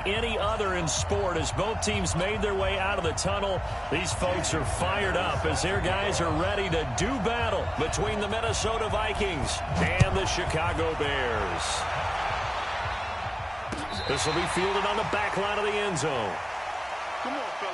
any other in sport. As both teams made their way out of the tunnel, these folks are fired up as their guys are ready to do battle between the Minnesota Vikings and the Chicago Bears. This will be fielded on the back line of the end zone. Come on, fellas.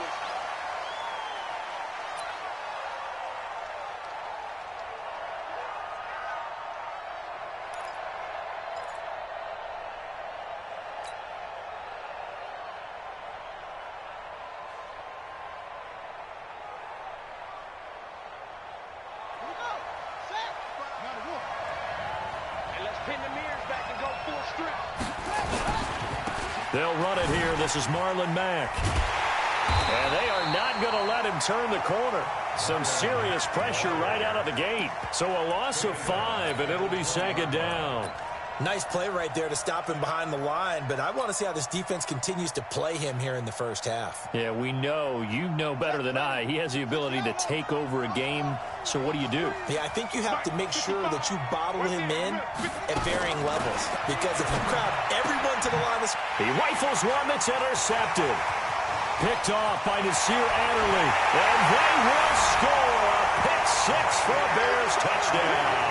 They'll run it here. This is Marlon Mack. And they are not going to let him turn the corner. Some serious pressure right out of the gate. So a loss of 5, and it'll be second down. Nice play right there to stop him behind the line, but I want to see how this defense continues to play him here in the first half. Yeah, we know. You know better than I. He has the ability to take over a game. So what do you do? Yeah, I think you have to make sure that you bottle him in at varying levels. Because if you crowd everyone to the line, he rifles one that's intercepted. Picked off by Nasir Adderley. And they will score a pick 6 for a Bears touchdown.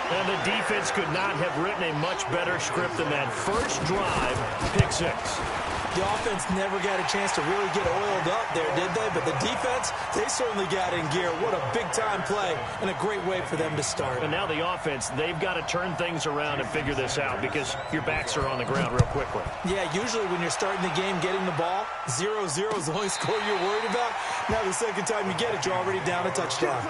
And the defense could not have written a much better script than that first drive, pick 6. The offense never got a chance to really get oiled up there, did they? But the defense, they certainly got in gear. What a big-time play and a great way for them to start. And now the offense, they've got to turn things around and figure this out because your backs are on the ground real quickly. Yeah, usually when you're starting the game, getting the ball, 0-0 is the only score you're worried about. Now the second time you get it, you're already down a touchdown.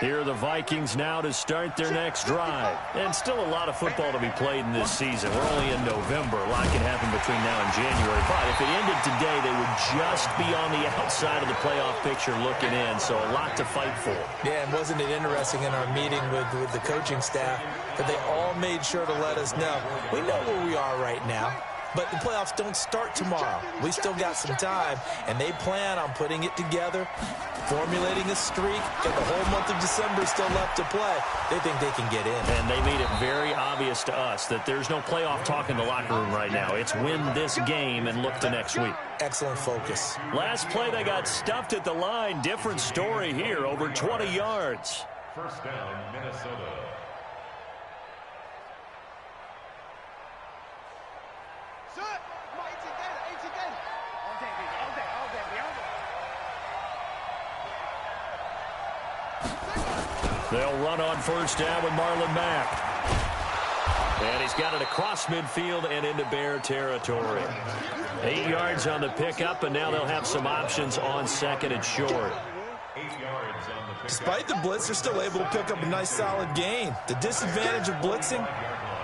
Here are the Vikings now to start their next drive. And still a lot of football to be played in this season. We're only in November. A lot can happen between now and January. But if it ended today, they would just be on the outside of the playoff picture looking in. So a lot to fight for. Yeah, and wasn't it interesting in our meeting with the coaching staff that they all made sure to let us know. We know where we are right now. But the playoffs don't start tomorrow. We still got some time, and they plan on putting it together, formulating a streak, and the whole month of December still left to play. They think they can get in. And they made it very obvious to us that there's no playoff talk in the locker room right now. It's win this game and look to next week. Excellent focus. Last play, they got stuffed at the line. Different story here, over 20 yards. First down, Minnesota. They'll run on first down with Marlon Mack. And he's got it across midfield and into Bear territory. 8 yards on the pickup, and now they'll have some options on second and short. Despite the blitz, they're still able to pick up a nice solid gain. The disadvantage of blitzing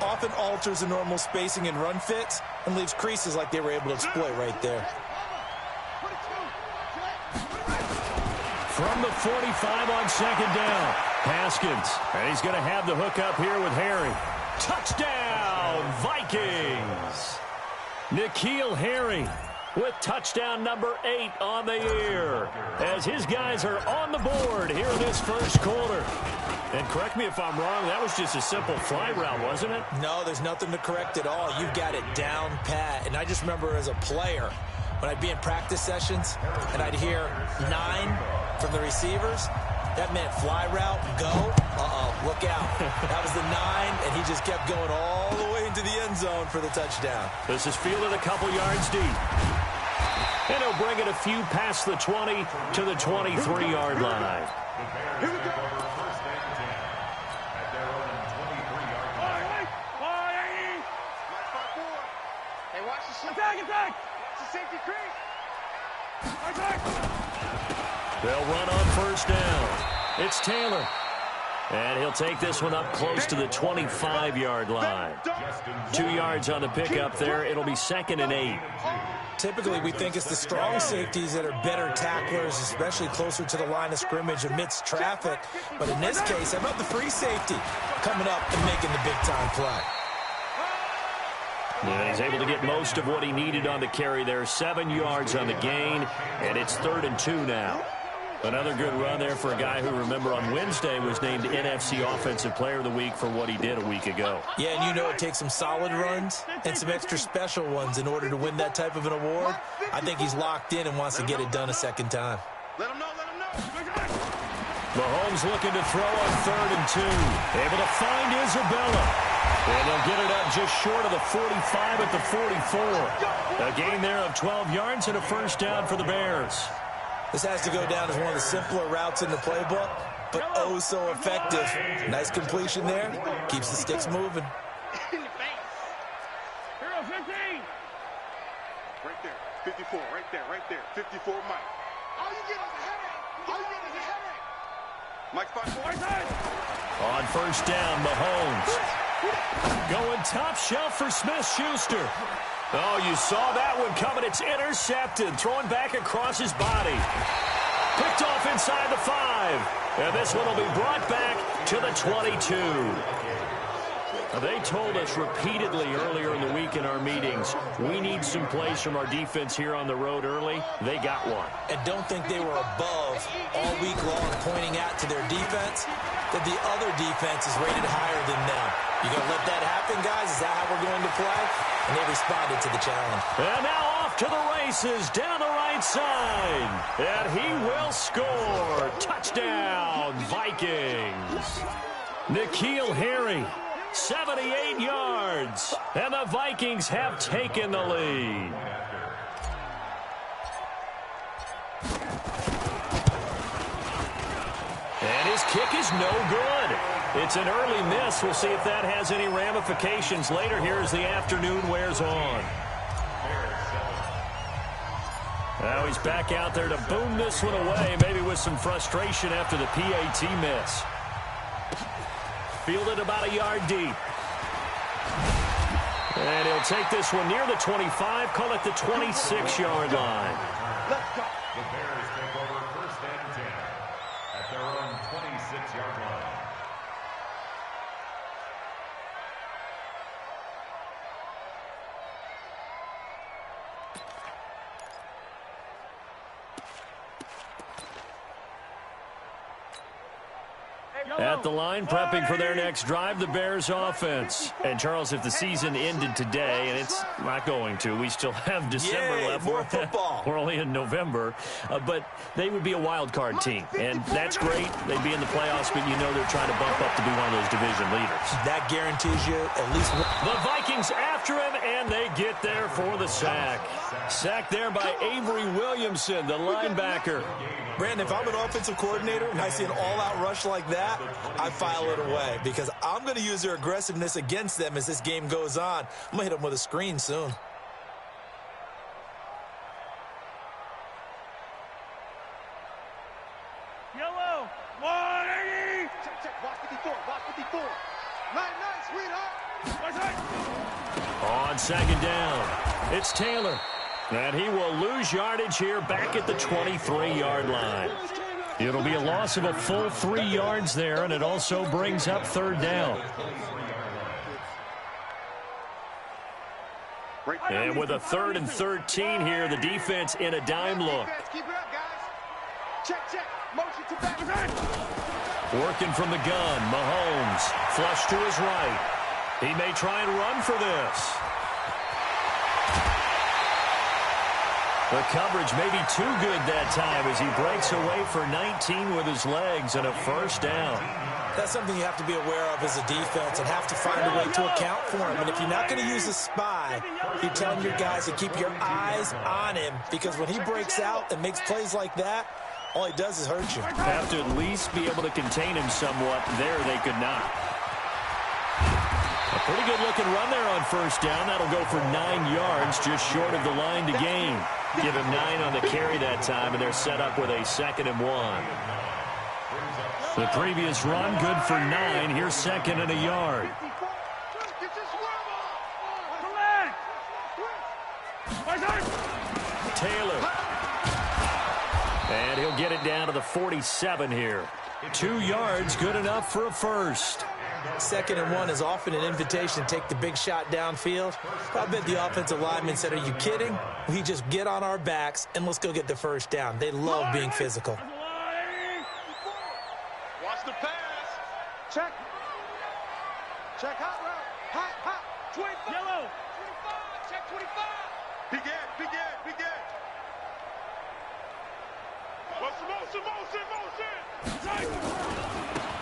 often alters the normal spacing and run fits and leaves creases like they were able to exploit right there. From the 45 on second down, Haskins. And he's going to have the hook up here with Harry. Touchdown, Vikings! N'Keal Harry with touchdown number 8 on the year as his guys are on the board here in this first quarter. And correct me if I'm wrong, that was just a simple fly route, wasn't it? No, there's nothing to correct at all. You've got it down pat. And I just remember as a player, when I'd be in practice sessions and I'd hear 9 from the receivers, that meant fly route, go. Look out. That was the 9, and he just kept going all the way into the end zone for the touchdown. This is fielded a couple yards deep. And he'll bring it a few past the 20 to the 23-yard line. Here we go. First and 10 at their own 23-yard line. Hey, watch the attack! It's a safety crease. Attack! They'll run on first down. It's Taylor. And he'll take this one up close to the 25-yard line. 2 yards on the pickup there. It'll be second and 8. Typically, we think it's the strong safeties that are better tacklers, especially closer to the line of scrimmage amidst traffic. But in this case, how about the free safety coming up and making the big-time play? And he's able to get most of what he needed on the carry there. 7 yards on the gain, and it's 3rd and 2 now. Another good run there for a guy who, remember, on Wednesday was named NFC Offensive Player of the Week for what he did a week ago. Yeah, and you know it takes some solid runs and some extra special ones in order to win that type of an award. I think he's locked in and wants to get it done a second time. Let him know, let him know. Mahomes looking to throw on 3rd and 2. Able to find Isabella. And they'll get it up just short of the 45 at the 44. A gain there of 12 yards and a first down for the Bears. This has to go down as one of the simpler routes in the playbook, but oh so effective. Nice completion there. Keeps the sticks moving. In the face. Hero 15. Right there. 54. Right there. Right there. 54, Mike. All you get is a headache. All you get is a headache. Mike 5-4. Right side. On first down, Mahomes. Going top shelf for Smith-Schuster. Oh, you saw that one coming. It's intercepted. Throwing back across his body. Picked off inside the 5. And this one will be brought back to the 22. They told us repeatedly earlier in the week in our meetings, we need some plays from our defense here on the road early. They got one. And don't think they were above all week long pointing out to their defense that the other defense is rated higher than them. You going to let that happen, guys? Is that how we're going to play? And they responded to the challenge. And now off to the races down the right side. And he will score. Touchdown, Vikings. N'Keal Harry, 78 yards. And the Vikings have taken the lead. And his kick is no good. It's an early miss. We'll see if that has any ramifications later here as the afternoon wears on. Now he's back out there to boom this one away, maybe with some frustration after the PAT miss. Fielded about a yard deep. And he'll take this one near the 25, call it the 26-yard line. Let's go. The Bears take over 1st and 10 at their own 26-yard line. At the line, prepping for their next drive, the Bears offense. And, Charles, if the season ended today, and it's not going to, we still have December left. More football. We're only in November. But they would be a wild card team. And that's great. They'd be in the playoffs, but you know they're trying to bump up to be one of those division leaders. That guarantees you at least one. The Vikings after him, and they get there for the sack. Sacked there by Avery Williamson, the linebacker. Brandon, if I'm an offensive coordinator and I see an all-out rush like that, I file it away because I'm going to use their aggressiveness against them as this game goes on. I'm going to hit them with a screen soon. Yellow. 180. Check. Watch 54. Watch 54. Nice, sweetheart. Right side. On 2nd down, it's Taylor. And he will lose yardage here back at the 23-yard line. It'll be a loss of a full 3 yards there, and it also brings up 3rd down. And with a 3rd and 13 here, the defense in a dime look. Keep it up, guys. Check. Motion to back. Working from the gun, Mahomes, flush to his right. He may try and run for this. The coverage may be too good that time as he breaks away for 19 with his legs and a first down. That's something you have to be aware of as a defense and have to find a way to account for him. And if you're not going to use a spy, you're telling your guys to keep your eyes on him because when he breaks out and makes plays like that, all he does is hurt you. Have to at least be able to contain him somewhat. There they could not. A pretty good-looking run there on first down. That'll go for 9 yards, just short of the line to gain. Give him 9 on the carry that time, and they're set up with a 2nd and 1. The previous run, good for 9. Here's 2nd and a yard. Taylor. And he'll get it down to the 47 here. 2 yards, good enough for a first. 2nd and 1 is often an invitation to take the big shot downfield. I bet the offensive lineman said, are you kidding? We just get on our backs and let's go get the first down. They love being physical. Check. Check hot route. Hot. 25. Yellow. 25. Check 25. Begin. Motion.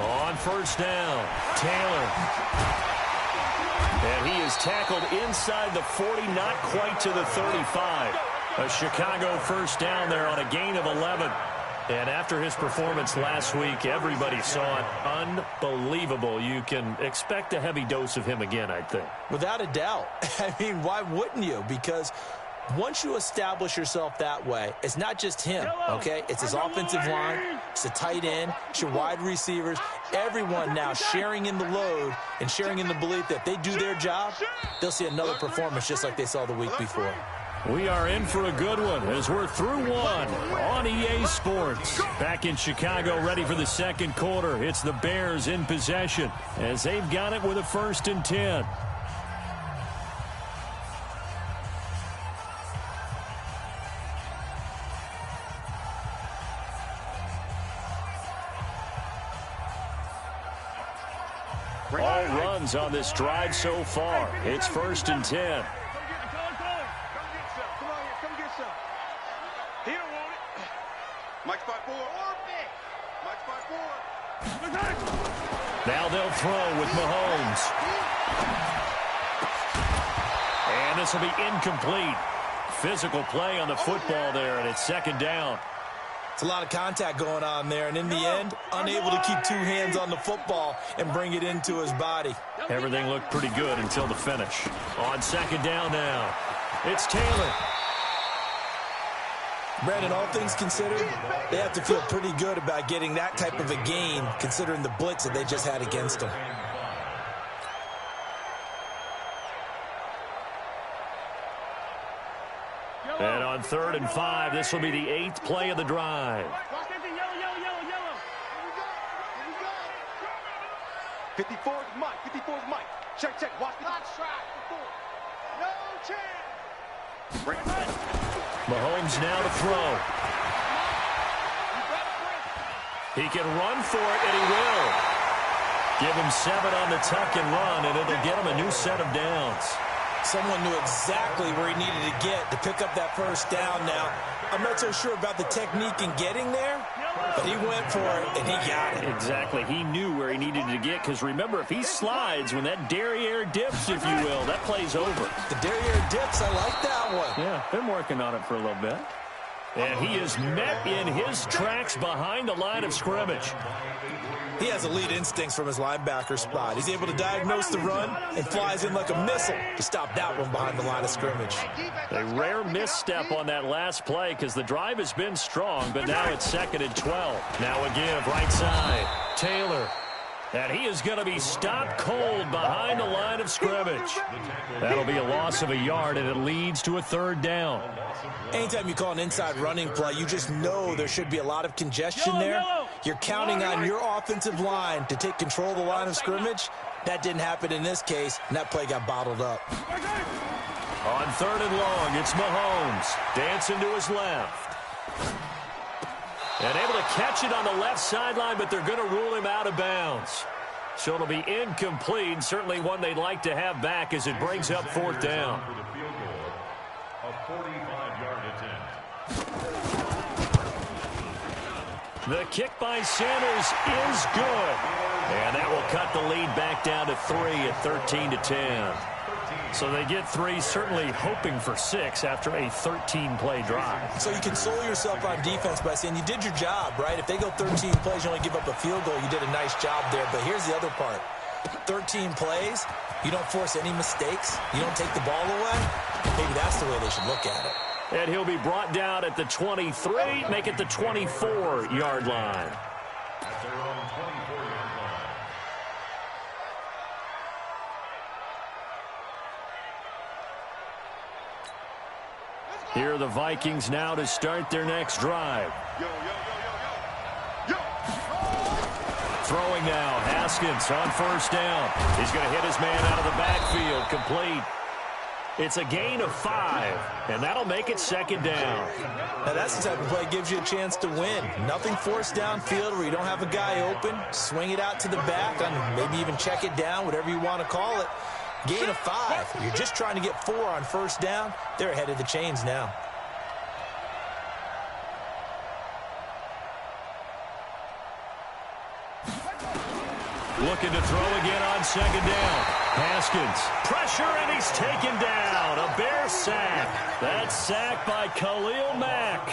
On first down, Taylor. And he is tackled inside the 40, not quite to the 35. A Chicago first down there on a gain of 11. And after his performance last week, everybody saw it. Unbelievable. You can expect a heavy dose of him again, I think. Without a doubt. I mean, why wouldn't you? Because once you establish yourself that way, it's not just him, okay? It's his offensive line, it's the tight end, it's your wide receivers, everyone now sharing in the load and sharing in the belief that they do their job, they'll see another performance just like they saw the week before. We are in for a good one as we're through one on EA Sports. Back in Chicago, ready for the second quarter. It's the Bears in possession as they've got it with a 1st and 10. All runs on this drive so far. It's 1st and 10. He don't want it. Mike's 5-4. Now they'll throw with Mahomes. And this will be incomplete. Physical play on the football there, and it's 2nd down. It's a lot of contact going on there, and in the end, unable to keep 2 hands on the football and bring it into his body. Everything looked pretty good until the finish. On 2nd down now, it's Taylor. Brandon, all things considered, they have to feel pretty good about getting that type of a gain, considering the blitz that they just had against them. And on 3rd and 5, this will be the 8th play of the drive. 54 is Mike. Check. Watch the hot shot. No chance. Mahomes now to throw. He can run for it, and he will. Give him 7 on the tuck and run, and it'll get him a new set of downs. Someone knew exactly where he needed to get to pick up that 1st down now. I'm not so sure about the technique in getting there, but he went for it, and he got it. Exactly. He knew where he needed to get, because remember, if he slides, when that derriere dips, if you will, that play's over. The derriere dips, I like that one. Yeah, been working on it for a little bit. And he is met in his tracks behind the line of scrimmage. He has elite instincts from his linebacker spot. He's able to diagnose the run and flies in like a missile to stop that one behind the line of scrimmage. A rare misstep on that last play because the drive has been strong, but now it's 2nd and 12. Now a give right side. Taylor. And he is going to be stopped cold behind the line of scrimmage. That'll be a loss of a yard, and it leads to a 3rd down. Anytime you call an inside running play, you just know there should be a lot of congestion there. You're counting on your offensive line to take control of the line of scrimmage. That didn't happen in this case, and that play got bottled up. On 3rd and long, it's Mahomes. Dancing to his left. And able to catch it on the left sideline, but they're going to rule him out of bounds. So it'll be incomplete, certainly one they'd like to have back as it brings up 4th down. For the field goal, a 45-yard attempt. The kick by Sanders is good. And that will cut the lead back down to 3 at 13 to 10. So they get 3, certainly hoping for 6 after a 13-play drive. So you console yourself on defense by saying you did your job, right? If they go 13 plays, you only give up a field goal, you did a nice job there. But here's the other part. 13 plays, you don't force any mistakes, you don't take the ball away. Maybe that's the way they should look at it. And he'll be brought down at the 23, make it the 24-yard line. At their own 24-yard line. Here are the Vikings now to start their next drive. Yo. Throwing now, Haskins on 1st down. He's going to hit his man out of the backfield, complete. It's a gain of 5, and that'll make it second down. Now, that's the type of play that gives you a chance to win. Nothing forced downfield where you don't have a guy open. Swing it out to the back, and maybe even check it down, whatever you want to call it. Gain of 5. You're just trying to get 4 on first down. They're ahead of the chains now. Looking to throw again on second down. Haskins, pressure, and he's taken down. A Bear sack. That's sacked by Khalil Mack.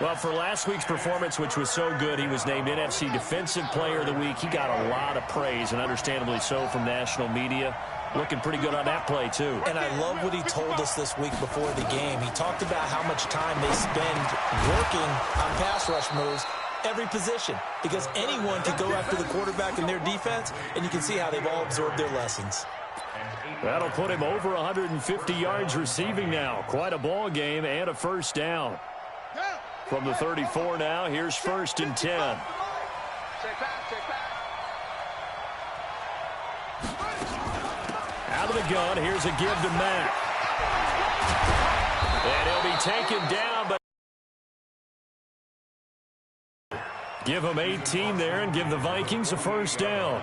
Well, for last week's performance, which was so good, he was named NFC Defensive Player of the Week. He got a lot of praise, and understandably so, from national media. Looking pretty good on that play, too. And I love what he told us this week before the game. He talked about how much time they spend working on pass rush moves, every position, because anyone can go after the quarterback in their defense, and you can see how they've all absorbed their lessons. That'll put him over 150 yards receiving now. Quite a ball game and a first down. From the 34 now, here's 1st and 10. Out of the gun, here's a give to Mack. And he'll be taken down, but give him 18 there and give the Vikings a first down.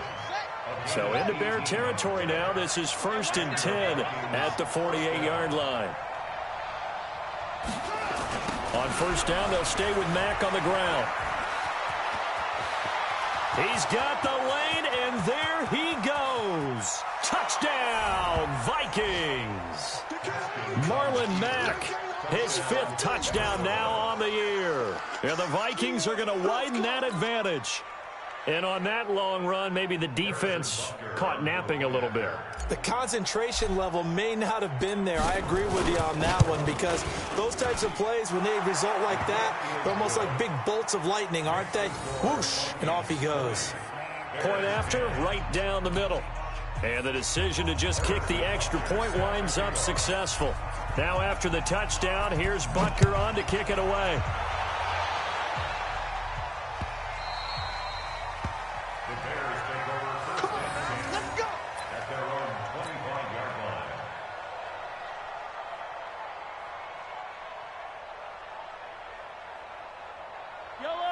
So into Bear territory now. This is 1st and 10 at the 48-yard line. On first down, they'll stay with Mack on the ground. He's got the lane, and there he goes. Touchdown, Vikings. Marlon Mack, his 5th touchdown now on the year. And the Vikings are going to widen that advantage. And on that long run, maybe the defense caught napping a little bit. The concentration level may not have been there. I agree with you on that one, because those types of plays, when they result like that, they're almost like big bolts of lightning, aren't they? Whoosh, and off he goes. Point after, right down the middle. And the decision to just kick the extra point winds up successful. Now after the touchdown, here's Butker on to kick it away.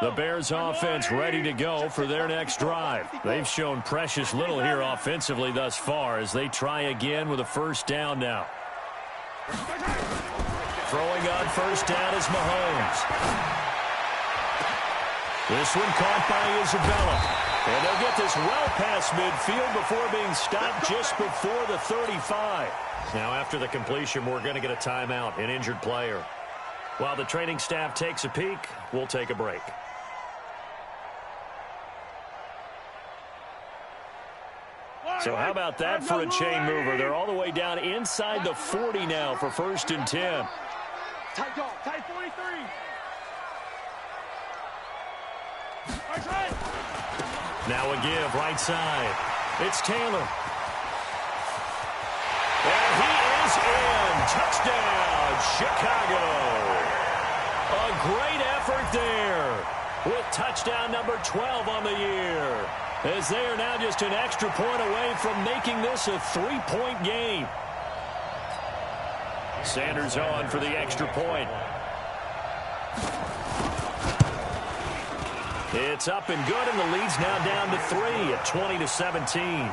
The Bears offense ready to go for their next drive. They've shown precious little here offensively thus far as they try again with a first down now. Throwing on first down is Mahomes. This one caught by Isabella. And they'll get this well past midfield before being stopped just before the 35. Now after the completion, we're going to get a timeout, an injured player. While the training staff takes a peek, we'll take a break. So how about that for a chain mover? They're all the way down inside the 40 now for 1st and 10. Tight dog, tight 43. Now a give right side. It's Taylor. And he is in. Touchdown, Chicago. A great effort there with touchdown number 12 on the year, as they are now just an extra point away from making this a 3-point game. Sanders on for the extra point. It's up and good, and the lead's now down to 3 at 20-17.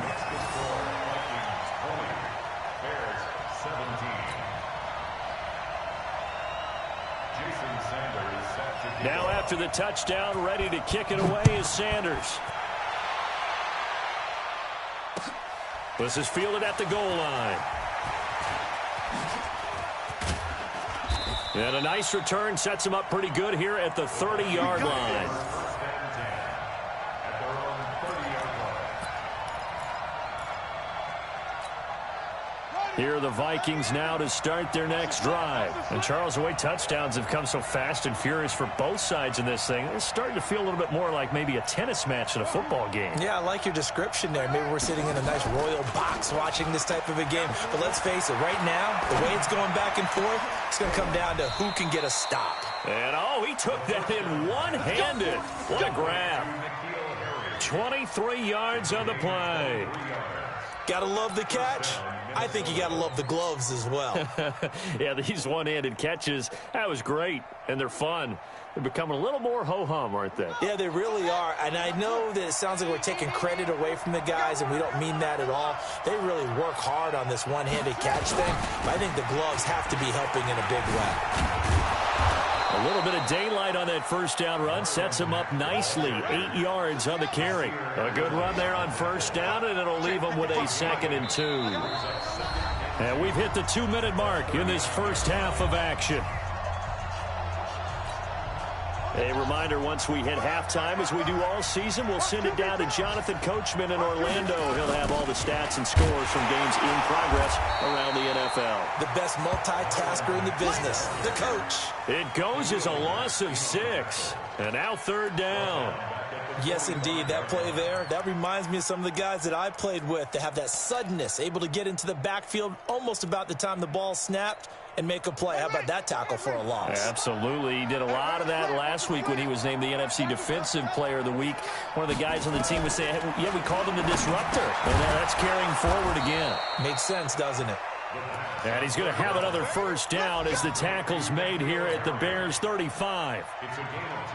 Now after the touchdown, ready to kick it away is Sanders. This is fielded at the goal line. And a nice return sets him up pretty good here at the 30-yard line. Here are the Vikings now to start their next drive. And Charles, the way touchdowns have come so fast and furious for both sides in this thing, it's starting to feel a little bit more like maybe a tennis match in a football game. Yeah, I like your description there. Maybe we're sitting in a nice royal box watching this type of a game. But let's face it, right now, the way it's going back and forth, it's going to come down to who can get a stop. And, oh, he took that in one-handed. What a grab. 23 yards on the play. Gotta love the catch. I think you got to love the gloves as well. Yeah, these one-handed catches, that was great, and they're fun. They're becoming a little more ho-hum, aren't they? Yeah, they really are. And I know that it sounds like we're taking credit away from the guys, and we don't mean that at all. They really work hard on this one-handed catch thing. But I think the gloves have to be helping in a big way. A little bit of daylight on that first down run sets him up nicely. 8 yards on the carry. A good run there on first down, and it'll leave him with a 2nd and 2. And we've hit the 2-minute mark in this first half of action. A reminder, once we hit halftime, as we do all season, we'll send it down to Jonathan Coachman in Orlando. He'll have all the stats and scores from games in progress around the NFL. The best multitasker in the business, the coach. It goes as a loss of 6. And now 3rd down. Yes, indeed. That play there, that reminds me of some of the guys that I played with that have that suddenness, able to get into the backfield almost about the time the ball snapped and make a play. How about that tackle for a loss? Absolutely. He did a lot of that last week when he was named the NFC Defensive Player of the Week. One of the guys on the team was saying, yeah, we called him the disruptor. And that's carrying forward again. Makes sense, doesn't it? And he's going to have another first down as the tackle's made here at the Bears 35.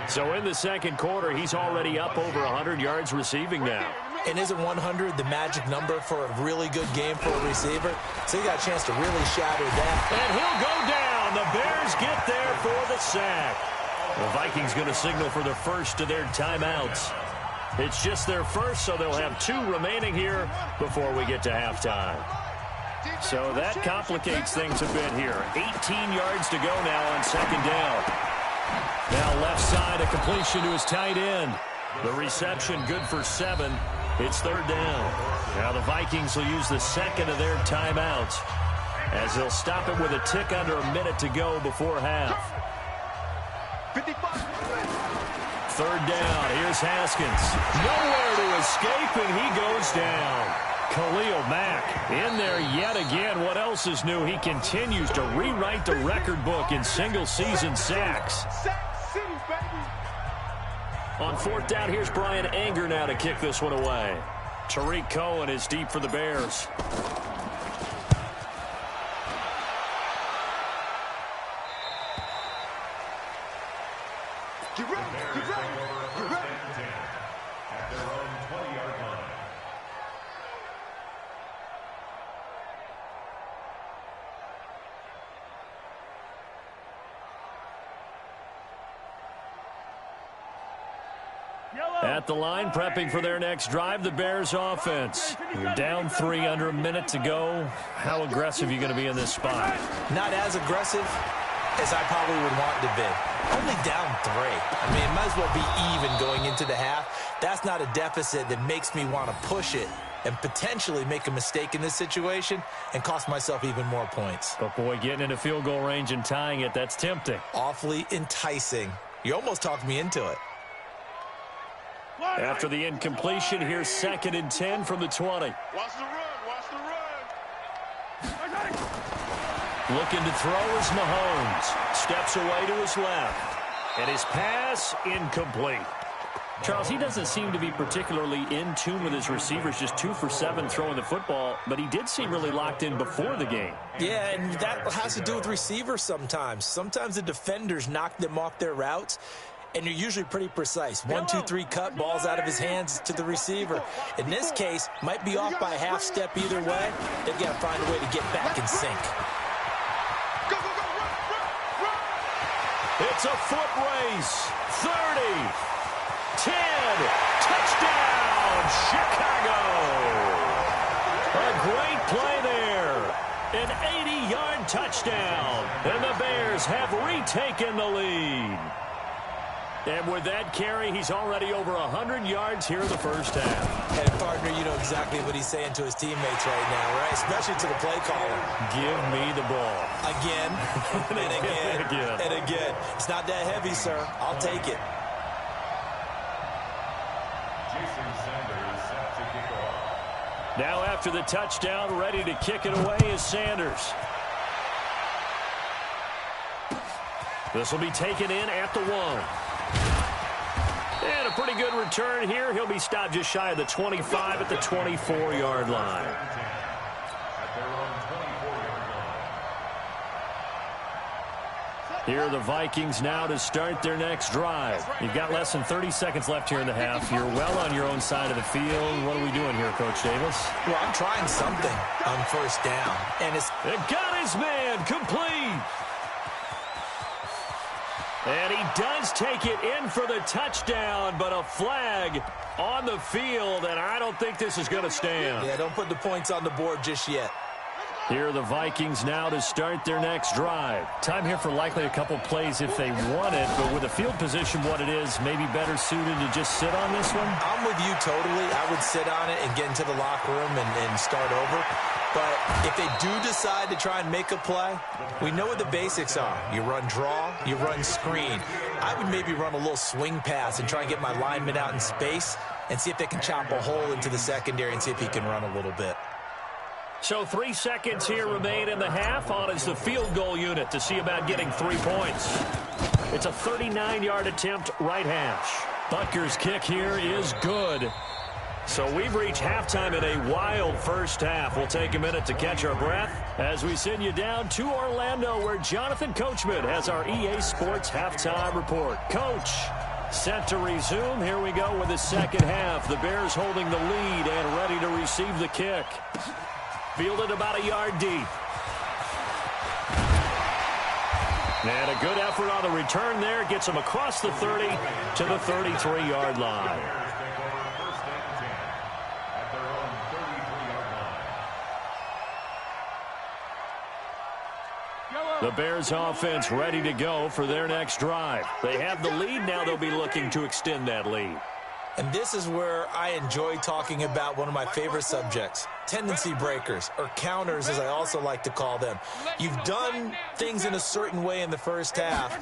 So in the second quarter, he's already up over 100 yards receiving now. And isn't 100 the magic number for a really good game for a receiver? So he got a chance to really shatter that. And he'll go down. The Bears get there for the sack. The Vikings going to signal for the first of their timeouts. It's just their first, so they'll have 2 remaining here before we get to halftime. So that complicates things a bit here. 18 yards to go now on 2nd down. Now left side, a completion to his tight end. The reception good for 7. It's 3rd down. Now the Vikings will use the 2nd of their timeouts as they'll stop it with a tick under a minute to go before half. 3rd down. Here's Haskins. Nowhere to escape, and he goes down. Khalil Mack in there yet again. What else is new? He continues to rewrite the record book in single-season sacks. On 4th down, here's Brian Anger now to kick this one away. Tariq Cohen is deep for the Bears. Get ready, get ready, get ready. At their own 20-yard line. At the line, prepping for their next drive, the Bears offense. You're down 3, under a minute to go. How aggressive are you going to be in this spot? Not as aggressive as I probably would want to be. Only down 3. I mean, it might as well be even going into the half. That's not a deficit that makes me want to push it and potentially make a mistake in this situation and cost myself even more points. But, boy, getting into field goal range and tying it, that's tempting. Awfully enticing. You almost talked me into it. After the incompletion, here's 2nd and 10 from the 20. Watch the run, watch the run. Looking to throw is Mahomes. Steps away to his left. And his pass incomplete. Charles, he doesn't seem to be particularly in tune with his receivers, just 2 for 7 throwing the football, but he did seem really locked in before the game. Yeah, and that has to do with receivers sometimes. Sometimes the defenders knock them off their routes, and you're usually pretty precise. 1, 2, 3 cut, balls out of his hands to the receiver. In this case, might be off by a half step either way. They've got to find a way to get back in sync. Go, go, go, run, run. It's a foot race. 30. 10. Touchdown, Chicago. A great play there. An 80-yard touchdown. And the Bears have retaken the lead. And with that carry, he's already over 100 yards here in the first half. And, partner, you know exactly what he's saying to his teammates right now, right? Especially to the play caller. Give me the ball. Again, and again, and again. It's not that heavy, sir. I'll take it. Jason Sanders set to kick off. Now after the touchdown, ready to kick it away is Sanders. This will be taken in at the 1. And a pretty good return here. He'll be stopped just shy of the 25 at the 24-yard line. their own 24-yard line. Here are the Vikings now to start their next drive. You've got less than 30 seconds left here in the half. You're well on your own side of the field. What are we doing here, Coach Davis? Well, I'm trying something on first down. And it's... It got his man complete. And he does take it in for the touchdown, but a flag on the field, and I don't think this is going to stand. Yeah, don't put the points on the board just yet. Here are the Vikings now to start their next drive. Time here for likely a couple plays if they want it, but with the field position what it is, maybe better suited to just sit on this one? I'm with you totally. I would sit on it and get into the locker room and start over. But if they do decide to try and make a play, we know what the basics are. You run draw, you run screen. I would maybe run a little swing pass and try and get my lineman out in space and see if they can chop a hole into the secondary and see if he can run a little bit. So 3 seconds here remain in the half. On is the field goal unit to see about getting 3 points. It's a 39-yard attempt, right hash. Butker's kick here is good. So we've reached halftime in a wild first half. We'll take a minute to catch our breath as we send you down to Orlando, where Jonathan Coachman has our EA Sports halftime report. Coach, set to resume. Here we go with the second half. The Bears holding the lead and ready to receive the kick. Fielded about a yard deep. And a good effort on the return there. Gets him across the 30 to the 33-yard line. The Bears offense ready to go for their next drive. They have the lead now. They'll be looking to extend that lead. And this is where I enjoy talking about one of my favorite subjects, tendency breakers, or counters as I also like to call them. You've done things in a certain way in the first half,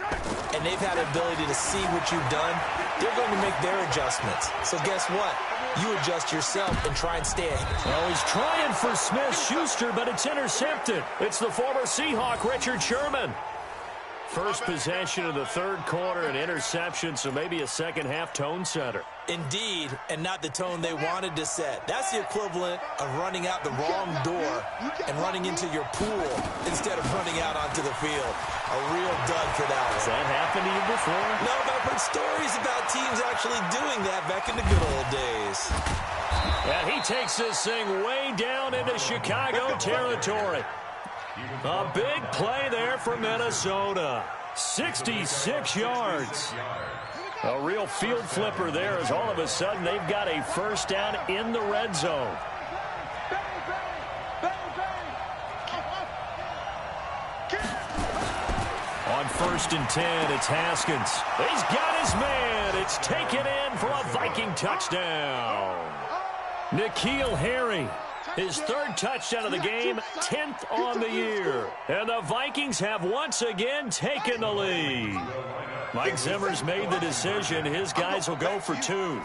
and they've had the ability to see what you've done. They're going to make their adjustments. So guess what? You adjust yourself and try and stay ahead. Oh, he's trying for Smith-Schuster, but it's intercepted. It's the former Seahawk, Richard Sherman. First possession of the third quarter, an interception, so maybe a second-half tone setter. Indeed, and not the tone they wanted to set. That's the equivalent of running out the wrong door and running into your pool instead of running out onto the field. A real dud for that one. Has that happened to you before? No, but I've heard stories about teams actually doing that back in the good old days. And he takes this thing way down into Chicago territory. A big play there for Minnesota. 66 yards. A real field flipper there as all of a sudden they've got a first down in the red zone. On 1st and 10, it's Haskins. He's got his man. It's taken in for a Viking touchdown. N'Keal Harry. His third touchdown of the game, 10th on the year. And the Vikings have once again taken the lead. Mike Zimmer's made the decision. His guys will go for 2.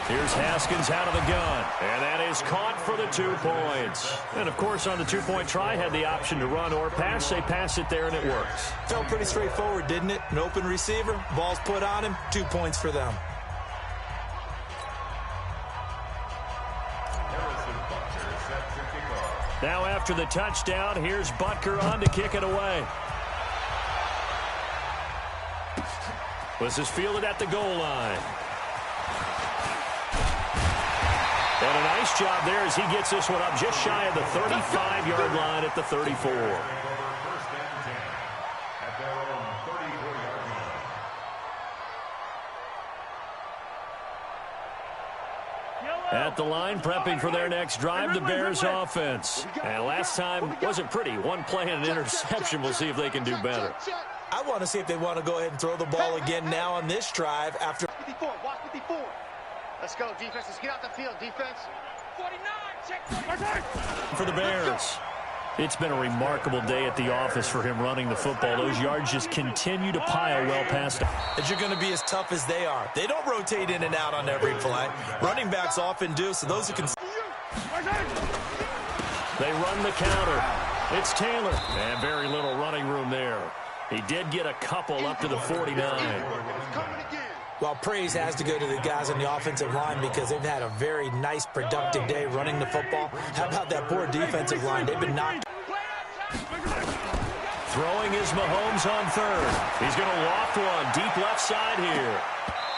Here's Haskins out of the gun. And that is caught for the 2 points. And, of course, on the 2-point try, had the option to run or pass. They pass it there, and it works. Felt pretty straightforward, didn't it? An open receiver, ball's put on him, 2 points for them. Now after the touchdown, here's Butker on to kick it away. This is fielded at the goal line. And a nice job there as he gets this one up just shy of the 35-yard line at the 34. At the line, prepping for their next drive, the Bears offense. And last time wasn't pretty. One play and an interception. We'll see if they can do better. I want to see if they want to go ahead and throw the ball again now on this drive after. 54, walk 54. Let's go, defense. Let's get out the field, defense. 49, check 49. For the Bears. It's been a remarkable day at the office for him running the football. Those yards just continue to pile well past him. That you're going to be as tough as they are. They don't rotate in and out on every play. Running backs often do, so those who can. They run the counter. It's Taylor. And very little running room there. He did get a couple up to the 49. Coming again. Well, praise has to go to the guys on the offensive line because they've had a very nice, productive day running the football. How about that poor defensive line? They've been knocked. Throwing is Mahomes on third. He's going to loft one deep left side here.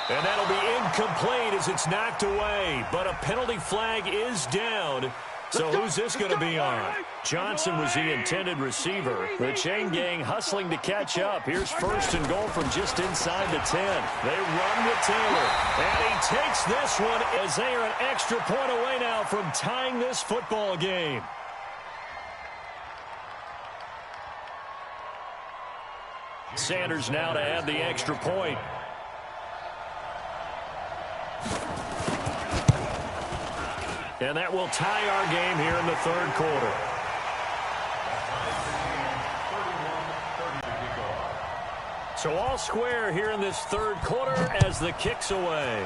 And that'll be incomplete as it's knocked away. But a penalty flag is down. So who's this going to be on? Johnson was the intended receiver. The chain gang hustling to catch up. Here's first and goal from just inside the 10. They run with Taylor. And he takes this one as they are an extra point away now from tying this football game. Sanders now to add the extra point. And that will tie our game here in the third quarter. So all square here in this third quarter as the kick's away.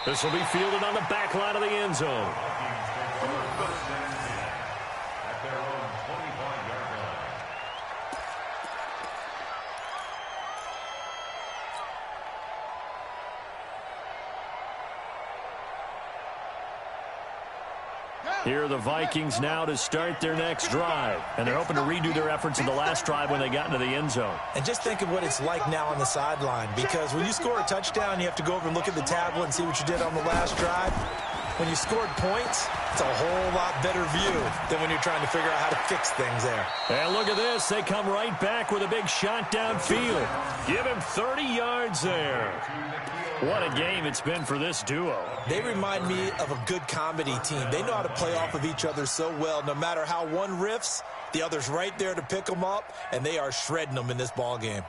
This will be fielded on the back line of the end zone. Here are the Vikings now to start their next drive. And they're hoping to redo their efforts in the last drive when they got into the end zone. And just think of what it's like now on the sideline, because when you score a touchdown, you have to go over and look at the tablet and see what you did on the last drive. When you scored points, it's a whole lot better view than when you're trying to figure out how to fix things there. And look at this. They come right back with a big shot downfield. Give him 30 yards there. What a game it's been for this duo. They remind me of a good comedy team. They know how to play off of each other so well. No matter how one riffs, the other's right there to pick them up, and they are shredding them in this ball game.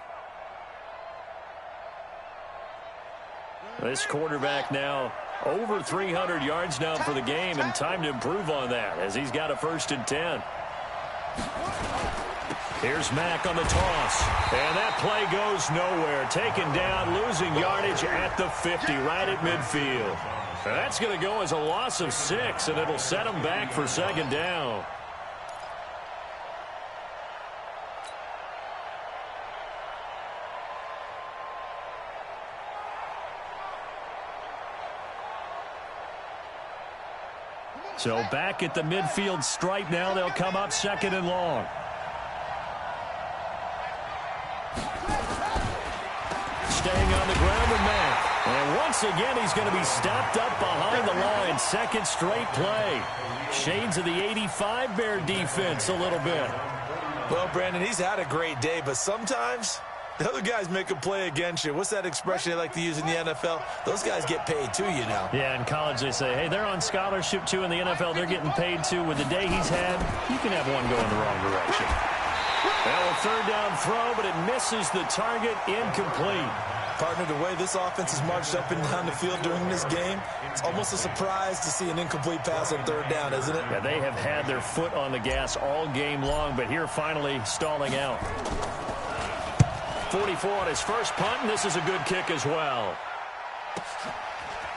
This quarterback now over 300 yards now for the game, and time to improve on that as he's got a 1st and 10. Here's Mack on the toss, and that play goes nowhere. Taken down, losing yardage at the 50, right at midfield. That's going to go as a loss of 6, and it'll set him back for 2nd down. So back at the midfield stripe now, they'll come up 2nd and long. Staying on the ground with Mack. And once again, he's going to be stopped up behind the line. 2nd straight play. Shades of the 85 Bear defense a little bit. Well, Brandon, he's had a great day, but sometimes the other guys make a play against you. What's that expression they like to use in the NFL? Those guys get paid too, you know. Yeah, in college they say, hey, they're on scholarship too. In the NFL, they're getting paid too. With the day he's had, you can have one go in the wrong direction. Well, a 3rd down throw, but it misses the target. Incomplete. Partner, the way this offense has marched up and down the field during this game, it's almost a surprise to see an incomplete pass on 3rd down, isn't it? Yeah, they have had their foot on the gas all game long, but here finally stalling out. 44 on his first punt, and this is a good kick as well.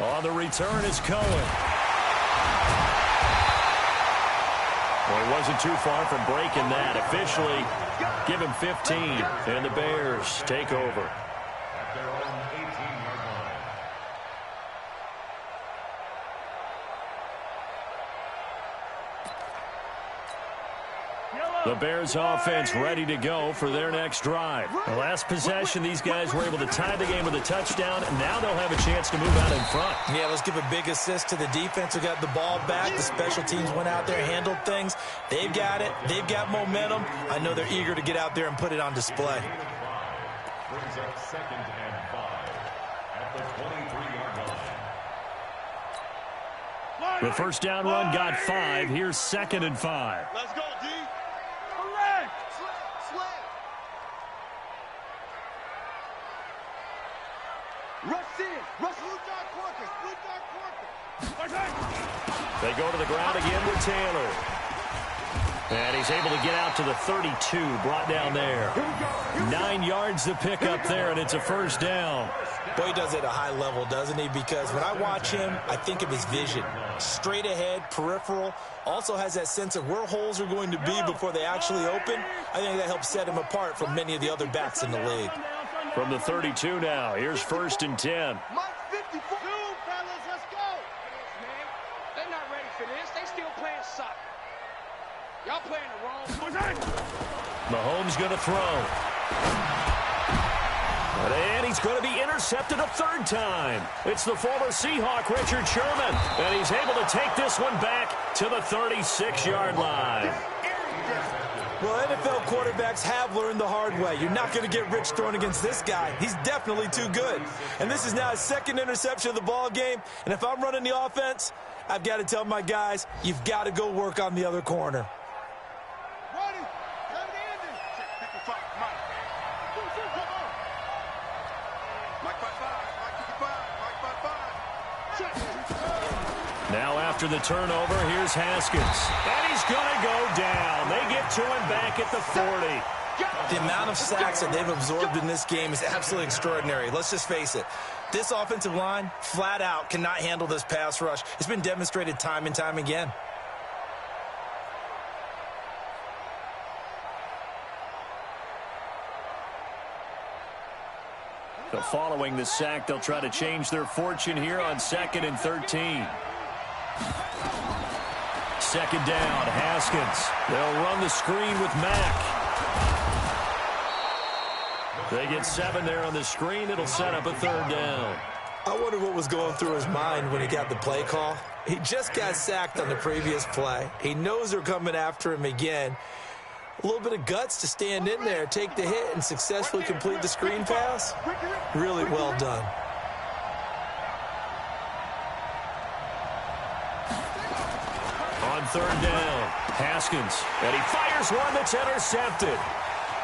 On the return is Cohen. Well, he wasn't too far from breaking that. Officially, give him 15, and the Bears take over. At their own 18-yard line. The Bears offense ready to go for their next drive. The last possession, these guys were able to tie the game with a touchdown, and now they'll have a chance to move out in front. Yeah, let's give a big assist to the defense who got the ball back. The special teams went out there, handled things. They've got it. They've got momentum. I know they're eager to get out there and put it on display. Brings up 2nd and 5 at the 23-yard line. The first down run got 5. Here's 2nd and 5. Let's go, D. They go to the ground again with Taylor. And he's able to get out to the 32, brought down there. 9 yards to pick up there, and it's a 1st down. Boy, he does it at a high level, doesn't he? Because when I watch him, I think of his vision. Straight ahead, peripheral. Also has that sense of where holes are going to be before they actually open. I think that helps set him apart from many of the other backs in the league. From the 32 now, here's 1st and 10. Mike 54. Fellas, let's go. Man, they're not ready for this. They still playing soccer. Y'all playing the wrong. Mahomes going to throw. And he's going to be intercepted a 3rd time. It's the former Seahawk, Richard Sherman. And he's able to take this one back to the 36-yard line. Well, NFL quarterbacks have learned the hard way. You're not going to get rich throwing against this guy. He's definitely too good. And this is now his 2nd interception of the ball game. And if I'm running the offense, I've got to tell my guys, you've got to go work on the other corner. Now after the turnover, here's Haskins. And he's going to go down. They get to him back at the 40. The amount of sacks that they've absorbed in this game is absolutely extraordinary. Let's just face it. This offensive line, flat out, cannot handle this pass rush. It's been demonstrated time and time again. So following the sack, they'll try to change their fortune here on 2nd and 13. 2nd down, Haskins. They'll run the screen with Mack. They get 7 there on the screen. It'll set up a 3rd down. I wonder what was going through his mind when he got the play call. He just got sacked on the previous play. He knows they're coming after him again. A little bit of guts to stand in there, take the hit, and successfully complete the screen pass. Really well done. On 3rd down, Haskins. And he fires one that's intercepted.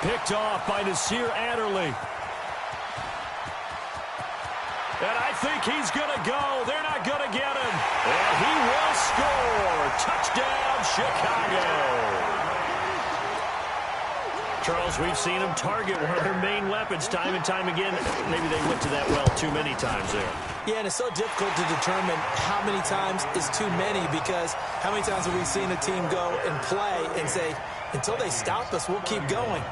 Picked off by Nasir Adderley. And I think he's going to go. They're not going to get him. And he will score. Touchdown, Chicago. Charles, we've seen them target one of their main weapons time and time again. Maybe they went to that well too many times there. Yeah, and it's so difficult to determine how many times is too many, because how many times have we seen a team go and play and say, until they stop us, we'll keep going.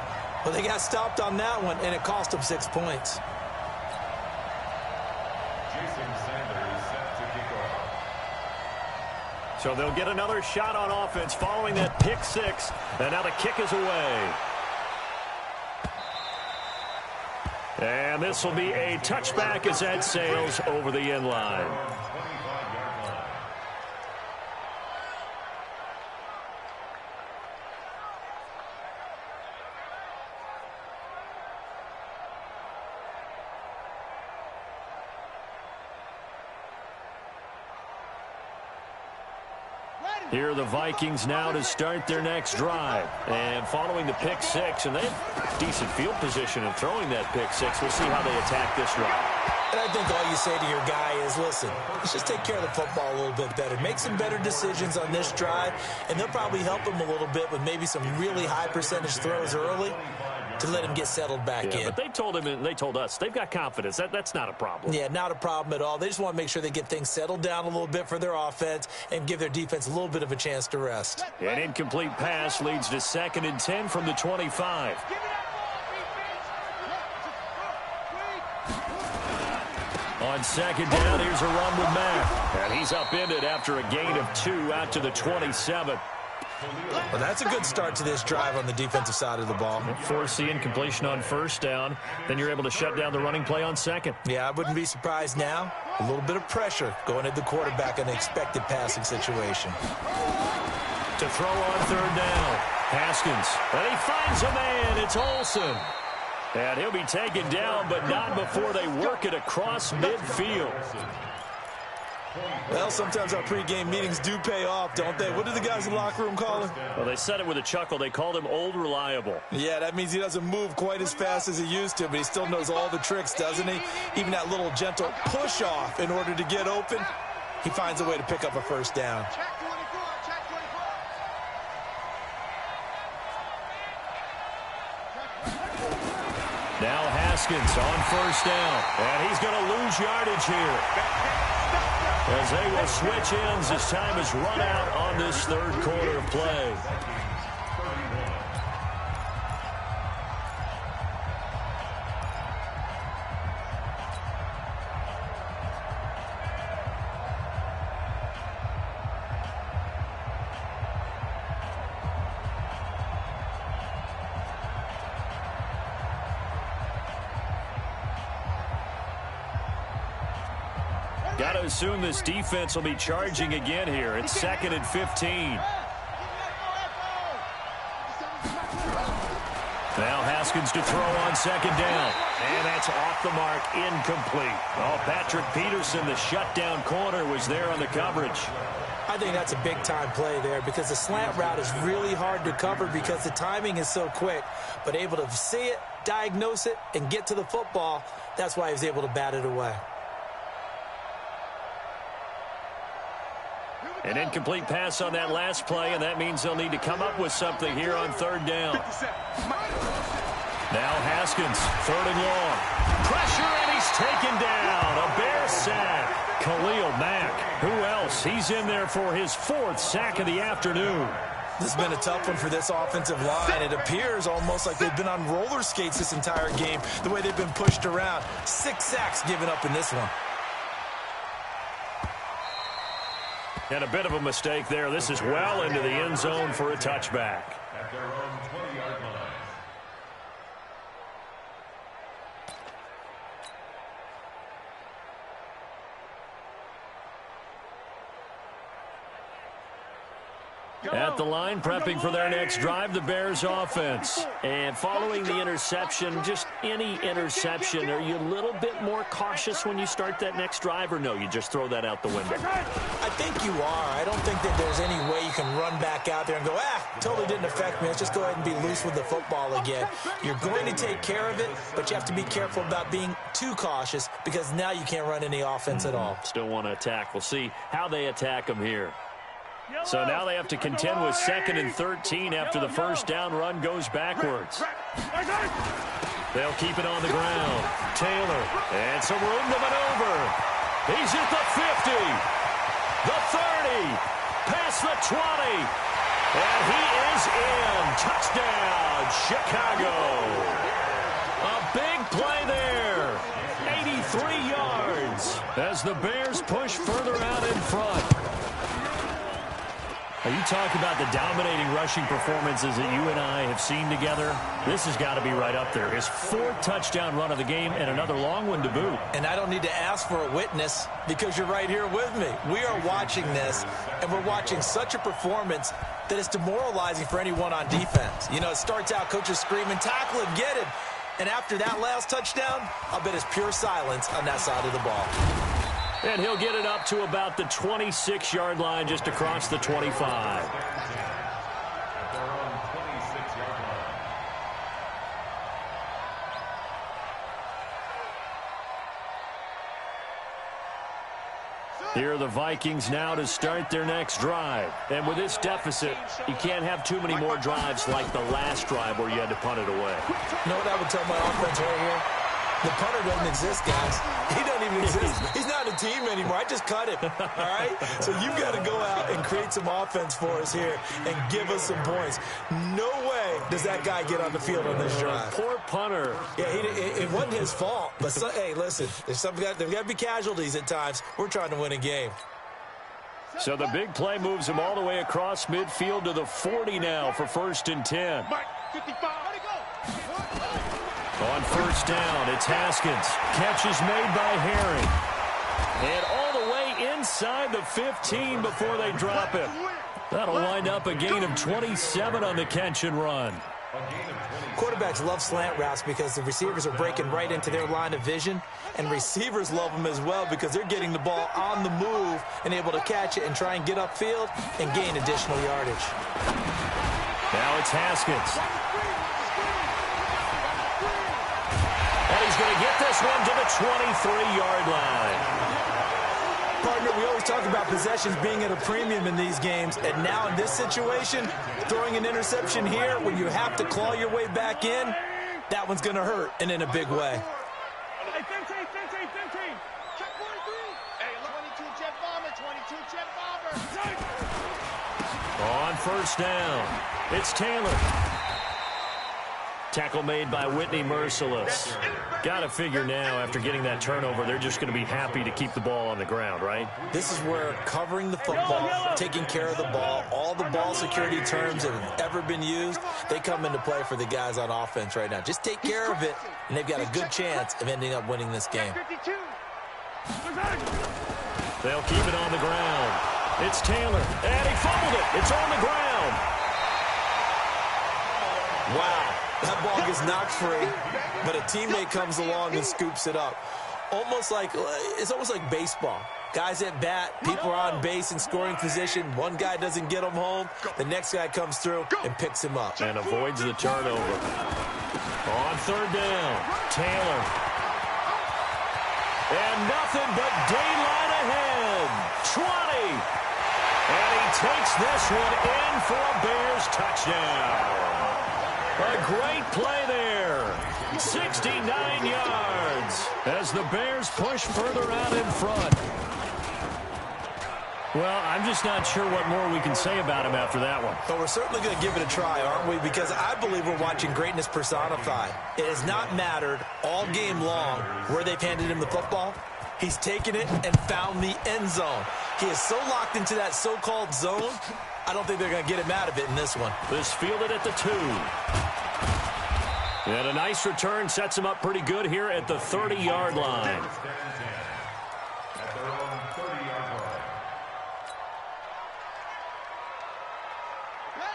Well, they got stopped on that one, and it cost them 6 points. So they'll get another shot on offense following that pick 6, and now the kick is away. And this will be a touchback as that sails over the end line. Here are the Vikings now to start their next drive. And following the pick 6, and they have decent field position in throwing that pick 6. We'll see how they attack this drive. And I think all you say to your guy is, listen, let's just take care of the football a little bit better. Make some better decisions on this drive, and they'll probably help him a little bit with maybe some really high percentage throws early to let him get settled back in. But they told him and they told us they've got confidence. That's not a problem. Yeah, not a problem at all. They just want to make sure they get things settled down a little bit for their offense and give their defense a little bit of a chance to rest. An incomplete pass leads to 2nd and 10 from the 25. On 2nd down, here's a run with Mack. And he's upended after a gain of 2 out to the 27. Well, that's a good start to this drive on the defensive side of the ball. Force the incompletion on 1st down. Then you're able to shut down the running play on 2nd. Yeah, I wouldn't be surprised now. A little bit of pressure going at the quarterback in an expected passing situation. To throw on 3rd down. Haskins. And he finds a man. It's Olsen. And he'll be taken down, but not before they work it across midfield. Well, sometimes our pregame meetings do pay off, don't they? What do the guys in the locker room call him? Well, they said it with a chuckle. They called him Old Reliable. Yeah, that means he doesn't move quite as fast as he used to, but he still knows all the tricks, doesn't he? Even that little gentle push-off in order to get open, he finds a way to pick up a 1st down. Now Haskins on 1st down, and he's going to lose yardage here. As they will switch ends as time is run out on this 3rd quarter of play. Got to assume this defense will be charging again here. It's 2nd and 15. Now Haskins to throw on 2nd down. And that's off the mark, incomplete. Oh, Patrick Peterson, the shutdown corner, was there on the coverage. I think that's a big-time play there because the slant route is really hard to cover because the timing is so quick. But able to see it, diagnose it, and get to the football, that's why he was able to bat it away. An incomplete pass on that last play, and that means they'll need to come up with something here on 3rd down. Now Haskins, 3rd and long. Pressure, and he's taken down. A Bear sack. Khalil Mack. Who else? He's in there for his 4th sack of the afternoon. This has been a tough one for this offensive line. It appears almost like they've been on roller skates this entire game, the way they've been pushed around. 6 sacks given up in this one. And a bit of a mistake there. This is well into the end zone for a touchback. At their own 20-yard line. At the line, prepping for their next drive, the Bears offense. And following the interception, just any interception, are you a little bit more cautious when you start that next drive, or no, you just throw that out the window? I think you are. I don't think that there's any way you can run back out there and go, totally didn't affect me. Let's just go ahead and be loose with the football again. You're going to take care of it, but you have to be careful about being too cautious because now you can't run any offense at all. Still want to attack. We'll see how they attack them here. So now they have to contend with 2nd and 13 after the 1st down run goes backwards. They'll keep it on the ground. Taylor, and some room to maneuver. He's at the 50, the 30, past the 20, and he is in. Touchdown, Chicago. A big play there. 83 yards as the Bears push further out in front. Are you talking about the dominating rushing performances that you and I have seen together? This has got to be right up there. His 4th touchdown run of the game and another long one to boot. And I don't need to ask for a witness because you're right here with me. We are watching this, and we're watching such a performance that it's demoralizing for anyone on defense. You know, it starts out coaches screaming, tackle him, get him. And after that last touchdown, I'll bet it's pure silence on that side of the ball. And he'll get it up to about the 26-yard line, just across the 25. At their own 26-yard line. Here are the Vikings now to start their next drive. And with this deficit, you can't have too many more drives like the last drive where you had to punt it away. You know what I would tell my offense right here? The punter doesn't exist, guys. He doesn't even exist. He's not a team anymore. I just cut him, all right? So you've got to go out and create some offense for us here and give us some points. No way does that guy get on the field on this drive. Poor punter. Yeah, it wasn't his fault. But, hey, listen, there's got to be casualties at times. We're trying to win a game. So the big play moves him all the way across midfield to the 40 now for 1st and 10. Mike, 55. Let it go. On 1st down, it's Haskins. Catch is made by Herring. And all the way inside the 15 before they drop him. That'll wind up a gain of 27 on the catch and run. Quarterbacks love slant routes because the receivers are breaking right into their line of vision, and receivers love them as well because they're getting the ball on the move and able to catch it and try and get upfield and gain additional yardage. Now it's Haskins. And he's going to get this one to the 23-yard line. Partner, we always talk about possessions being at a premium in these games, and now in this situation, throwing an interception here when you have to claw your way back in, that one's going to hurt, and in a big way. Hey, 15. Check 43. Hey, 22 jet bomber, 22 jet bomber. On 1st down, it's Taylor. Tackle made by Whitney Merciless. Got to figure now, after getting that turnover, they're just going to be happy to keep the ball on the ground, right? This is where covering the football, taking care of the ball, all the ball security terms that have ever been used, they come into play for the guys on offense right now. Just take care of it, and they've got a good chance of ending up winning this game. 52. They'll keep it on the ground. It's Taylor, and he fumbled it. It's on the ground. Wow, that ball gets knocked free, but a teammate comes along and scoops it up. It's almost like baseball. Guys at bat, people are on base in scoring position. One guy doesn't get him home. The next guy comes through and picks him up. And avoids the turnover. On third down, Taylor. And nothing but daylight ahead. 20. And he takes this one in for a Bears touchdown. A great play there. 69 yards as the Bears push further out in front. Well, I'm just not sure what more we can say about him after that one. But we're certainly going to give it a try, aren't we? Because I believe we're watching greatness personified. It has not mattered all game long where they've handed him the football. He's taken it and found the end zone. He is so locked into that so-called zone, I don't think they're going to get him out of it in this one. This fielded at the 2. And a nice return sets him up pretty good here at the 30-yard line.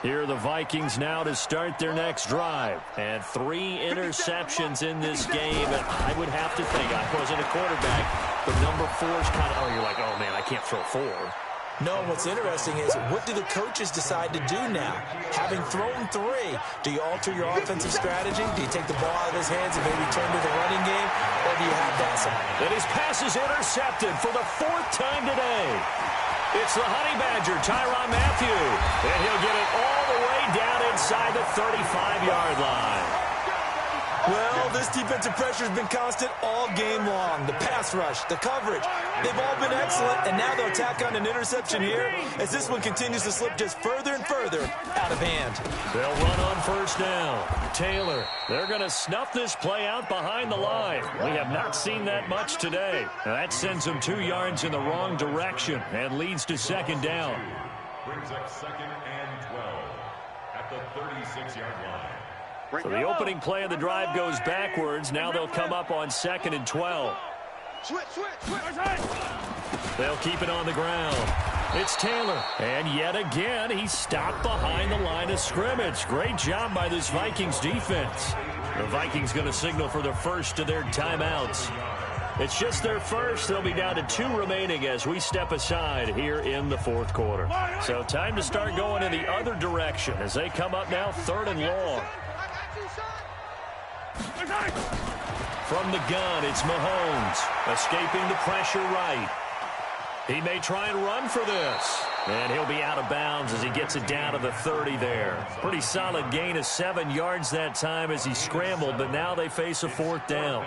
Here are the Vikings now to start their next drive. And 3 interceptions in this game. And I would have to think, I wasn't a quarterback, but number 4 is kind of, you're like, oh, man, I can't throw 4. No, what's interesting is, what do the coaches decide to do now? Having thrown 3, do you alter your offensive strategy? Do you take the ball out of his hands and maybe turn to the running game? Or do you have that side? And his pass is intercepted for the 4th time today. It's the Honey Badger, Tyrann Mathieu. And he'll get it all the way down inside the 35-yard line. Well, this defensive pressure has been constant all game long. The pass rush, the coverage, they've all been excellent, and now they'll tack on an interception here as this one continues to slip just further and further out of hand. They'll run on first down. Taylor, they're going to snuff this play out behind the line. We have not seen that much today. Now that sends them 2 yards in the wrong direction and leads to second down. Brings up 2nd and 12 at the 36-yard line. So the opening play of the drive goes backwards. Now they'll come up on 2nd and 12. They'll keep it on the ground. It's Taylor. And yet again, he's stopped behind the line of scrimmage. Great job by this Vikings defense. The Vikings going to signal for the first of their timeouts. It's just their first. They'll be down to 2 remaining as we step aside here in the 4th quarter. So time to start going in the other direction as they come up now 3rd and long. From the gun, it's Mahomes, escaping the pressure right. He may try and run for this. And he'll be out of bounds as he gets it down to the 30 there. Pretty solid gain of 7 yards that time as he scrambled, but now they face a 4th down.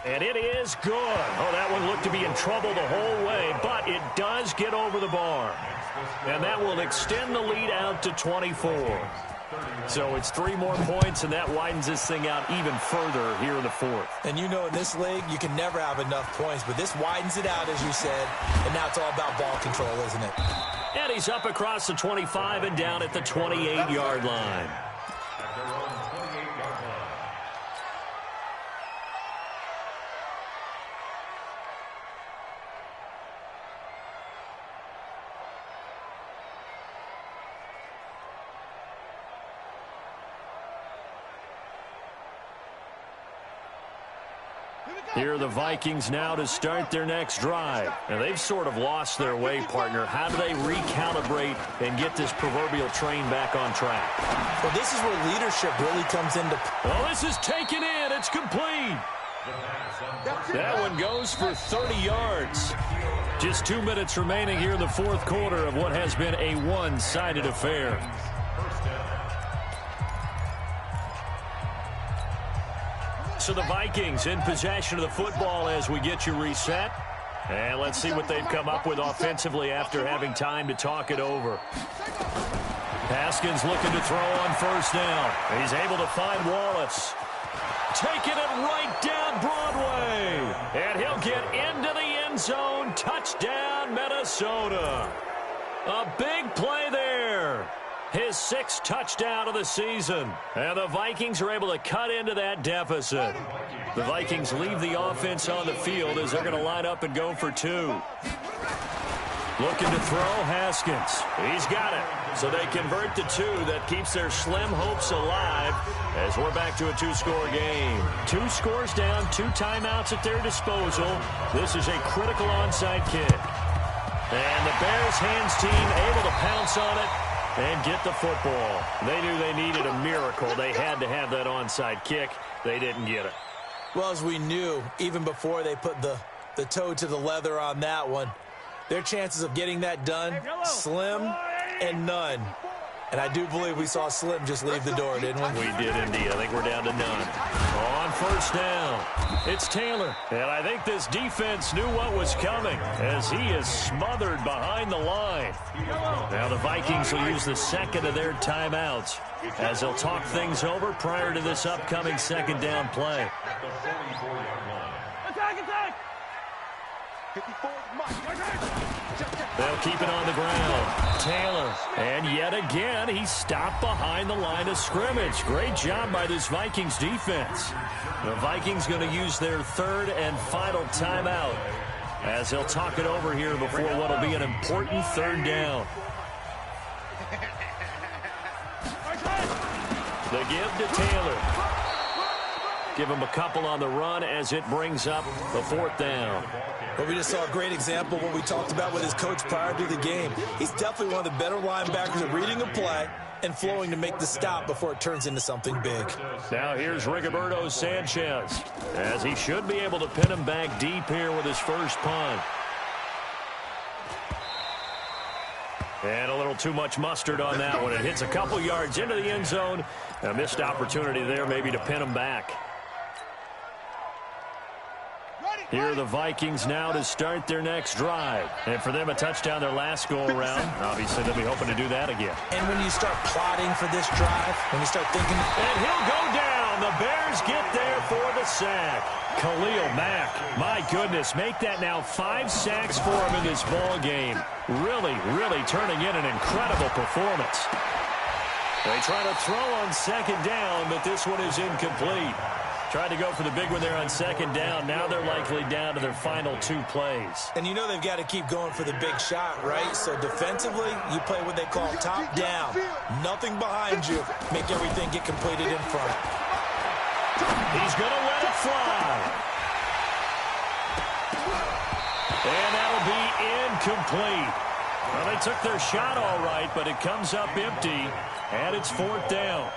And it is good. Oh, that one looked to be in trouble the whole way, but it does get over the bar. And that will extend the lead out to 24. So it's 3 more points, and that widens this thing out even further here in the 4th. And you know in this league, you can never have enough points, but this widens it out, as you said, and now it's all about ball control, isn't it? And he's up across the 25 and down at the 28-yard line. Here are the Vikings now to start their next drive. And they've sort of lost their way, partner. How do they recalibrate and get this proverbial train back on track? Well, this is where leadership really comes into play. Well, this is taken in. It's complete. That one goes for 30 yards. Just 2 minutes remaining here in the 4th quarter of what has been a one-sided affair. So the Vikings in possession of the football as we get you reset. And let's see what they've come up with offensively after having time to talk it over. Haskins looking to throw on first down. He's able to find Wallace. Taking it right down Broadway. And he'll get into the end zone. Touchdown, Minnesota. A big play there. His 6th touchdown of the season. And the Vikings are able to cut into that deficit. The Vikings leave the offense on the field as they're going to line up and go for 2. Looking to throw, Haskins. He's got it. So they convert the 2. That keeps their slim hopes alive as we're back to a 2-score game. 2 scores down, 2 timeouts at their disposal. This is a critical onside kick. And the Bears hands team able to pounce on it and get the football. They knew they needed a miracle. They had to have that onside kick. They didn't get it. Well, as we knew, even before they put the toe to the leather on that one, their chances of getting that done, slim and none. And I do believe we saw Slim just leave the door, didn't we? We did indeed. I think we're down to none. On first down, it's Taylor. And I think this defense knew what was coming as he is smothered behind the line. Now the Vikings will use the 2nd of their timeouts as they'll talk things over prior to this upcoming 2nd down play. Attack! 54 Mike. They'll keep it on the ground. Taylor. And yet again, he's stopped behind the line of scrimmage. Great job by this Vikings defense. The Vikings going to use their 3rd and final timeout as they'll talk it over here before what will be an important 3rd down. The give to Taylor. Give him a couple on the run as it brings up the 4th down. Well, we just saw a great example of what we talked about with his coach prior to the game. He's definitely one of the better linebackers at reading a play and flowing to make the stop before it turns into something big. Now here's Rigoberto Sanchez as he should be able to pin him back deep here with his first punt. And a little too much mustard on that one. It hits a couple yards into the end zone. A missed opportunity there maybe to pin him back. Here are the Vikings now to start their next drive. And for them, a touchdown their last go-around. Obviously, they'll be hoping to do that again. And when you start plotting for this drive, when you start thinking... And he'll go down. The Bears get there for the sack. Khalil Mack, my goodness, make that now 5 sacks for him in this ball game. Really, really turning in an incredible performance. They try to throw on 2nd down, but this one is incomplete. Tried to go for the big one there on 2nd down. Now they're likely down to their final 2 plays. And you know they've got to keep going for the big shot, right? So defensively, you play what they call top down. Nothing behind you. Make everything get completed in front. He's going to let it fly. And that'll be incomplete. Well, they took their shot all right, but it comes up empty, and it's 4th down.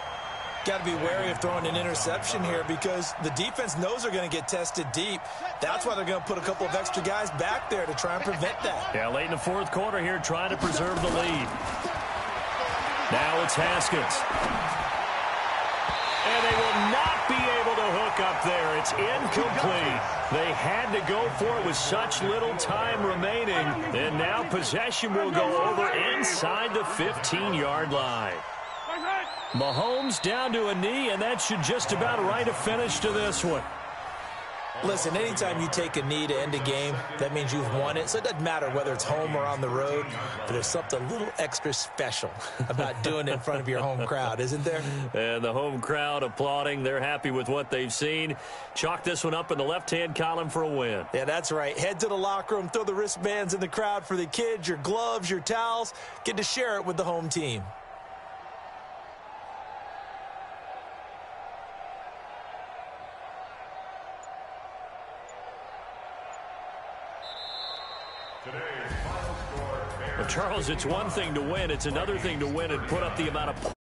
Got to be wary of throwing an interception here because the defense knows they're going to get tested deep. That's why they're going to put a couple of extra guys back there to try and prevent that. Yeah, late in the 4th quarter here, trying to preserve the lead. Now it's Haskins. And they will not be able to hook up there. It's incomplete. They had to go for it with such little time remaining. And now possession will go over inside the 15-yard line. Mahomes down to a knee, and that should just about write a finish to this one. Listen, anytime you take a knee to end a game, that means you've won it. So it doesn't matter whether it's home or on the road, but there's something a little extra special about doing it in front of your home crowd, isn't there? And the home crowd applauding. They're happy with what they've seen. Chalk this one up in the left-hand column for a win. Yeah, that's right. Head to the locker room, throw the wristbands in the crowd for the kids, your gloves, your towels. Get to share it with the home team. Well, Charles, it's one thing to win. It's another thing to win and put up the amount of